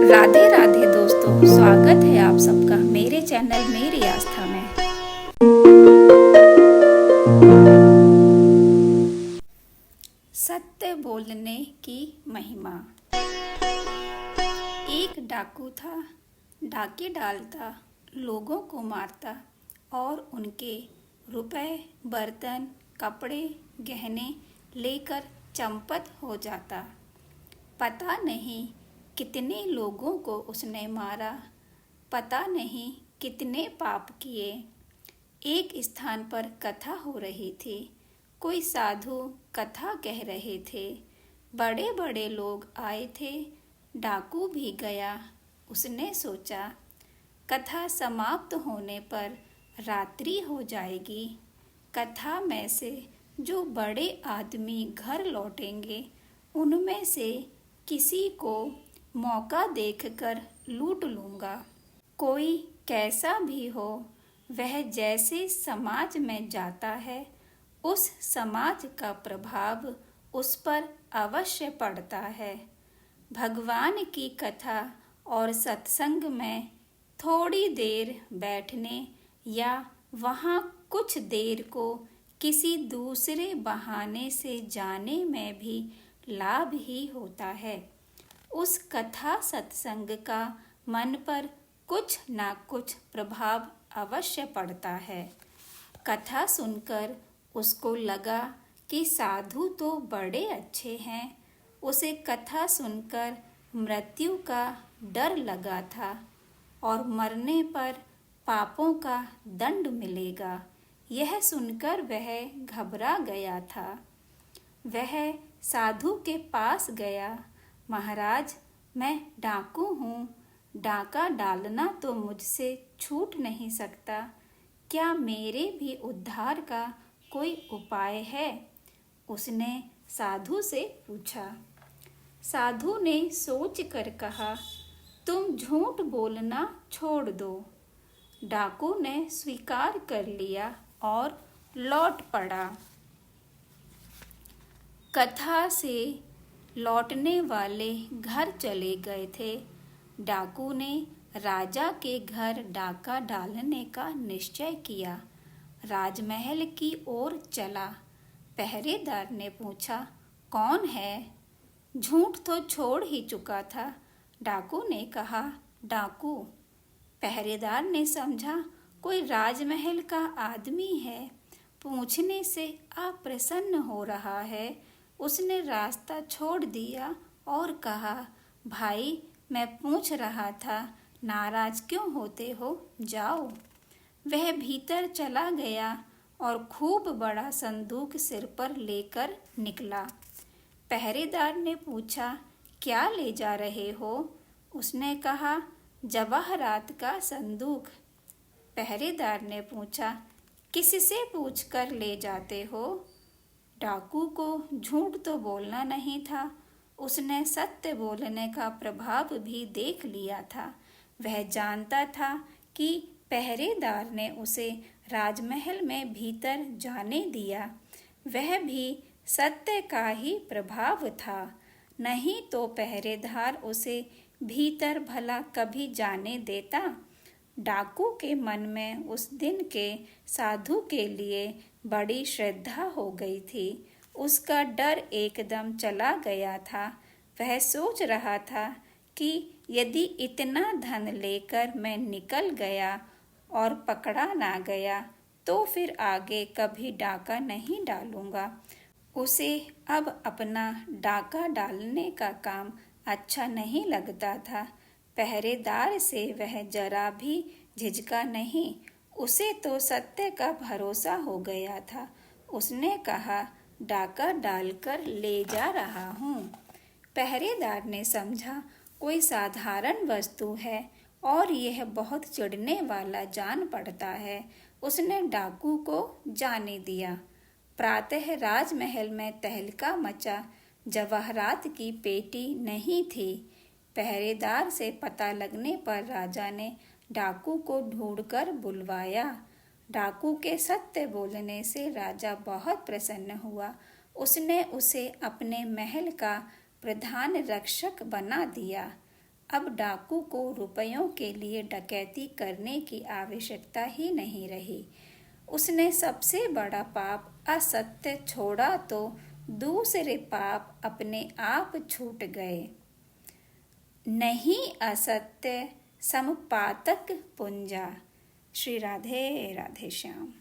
राधे राधे दोस्तों, स्वागत है आप सबका मेरे चैनल मेरी आस्था में। सत्य बोलने की महिमा। एक डाकू था, डाके डालता, लोगों को मारता और उनके रुपए, बर्तन, कपड़े, गहने लेकर चंपत हो जाता। पता नहीं कितने लोगों को उसने मारा, पता नहीं कितने पाप किए। एक स्थान पर कथा हो रही थी। कोई साधु कथा कह रहे थे। बड़े बड़े लोग आए थे। डाकू भी गया। उसने सोचा कथा समाप्त होने पर रात्रि हो जाएगी। कथा में से जो बड़े आदमी घर लौटेंगे उनमें से किसी को मौका देखकर लूट लूँगा। कोई कैसा भी हो, वह जैसे समाज में जाता है उस समाज का प्रभाव उस पर अवश्य पड़ता है। भगवान की कथा और सत्संग में थोड़ी देर बैठने या वहाँ कुछ देर को किसी दूसरे बहाने से जाने में भी लाभ ही होता है। उस कथा सत्संग का मन पर कुछ ना कुछ प्रभाव अवश्य पड़ता है। कथा सुनकर उसको लगा कि साधु तो बड़े अच्छे हैं। उसे कथा सुनकर मृत्यु का डर लगा था और मरने पर पापों का दंड मिलेगा। यह सुनकर वह घबरा गया था। वह साधु के पास गया। महाराज, मैं डाकू हूँ। डाका डालना तो मुझसे छूट नहीं सकता। क्या मेरे भी उद्धार का कोई उपाय है? उसने साधु से पूछा। साधु ने सोच कर कहा, तुम झूठ बोलना छोड़ दो। डाकू ने स्वीकार कर लिया और लौट पड़ा। कथा से लौटने वाले घर चले गए थे। डाकू ने राजा के घर डाका डालने का निश्चय किया। राजमहल की ओर चला। पहरेदार ने पूछा, कौन है? झूठ तो छोड़ ही चुका था। डाकू ने कहा, डाकू। पहरेदार ने समझा कोई राजमहल का आदमी है, पूछने से अप्रसन्न हो रहा है। उसने रास्ता छोड़ दिया और कहा, भाई, मैं पूछ रहा था, नाराज क्यों होते हो? जाओ। वह भीतर चला गया और खूब बड़ा संदूक सिर पर लेकर निकला। पहरेदार ने पूछा, क्या ले जा रहे हो? उसने कहा, जवाहरात का संदूक। पहरेदार ने पूछा, किससे पूछकर ले जाते हो? डाकू को झूठ तो बोलना नहीं था। उसने सत्य बोलने का प्रभाव भी देख लिया था। वह जानता था कि पहरेदार ने उसे राजमहल में भीतर जाने दिया। वह भी सत्य का ही प्रभाव था, नहीं तो पहरेदार उसे भीतर भला कभी जाने देता। डाकू के मन में उस दिन के साधु के लिए बड़ी श्रद्धा हो गई थी। उसका डर एकदम चला गया था। वह सोच रहा था कि यदि इतना धन लेकर मैं निकल गया और पकड़ा ना गया तो फिर आगे कभी डाका नहीं डालूंगा। उसे अब अपना डाका डालने का काम अच्छा नहीं लगता था। पहरेदार से वह जरा भी झिझका नहीं। उसे तो सत्य का भरोसा हो गया था। उसने कहा, डाका डालकर ले जा रहा हूँ। पहरेदार ने समझा कोई साधारण वस्तु है और यह बहुत चिढ़ने वाला जान पड़ता है। उसने डाकू को जाने दिया। प्रातः राजमहल में तहलका मचा। जवाहरात की पेटी नहीं थी। पहरेदार से पता लगने पर राजा ने डाकू को ढूंढकर बुलवाया। डाकू के सत्य बोलने से राजा बहुत प्रसन्न हुआ। उसने उसे अपने महल का प्रधान रक्षक बना दिया। अब डाकू को रुपयों के लिए डकैती करने की आवश्यकता ही नहीं रही। उसने सबसे बड़ा पाप असत्य छोड़ा तो दूसरे पाप अपने आप छूट गए। नहीं असत्य समपातक पुंजा। श्री राधे राधे श्याम।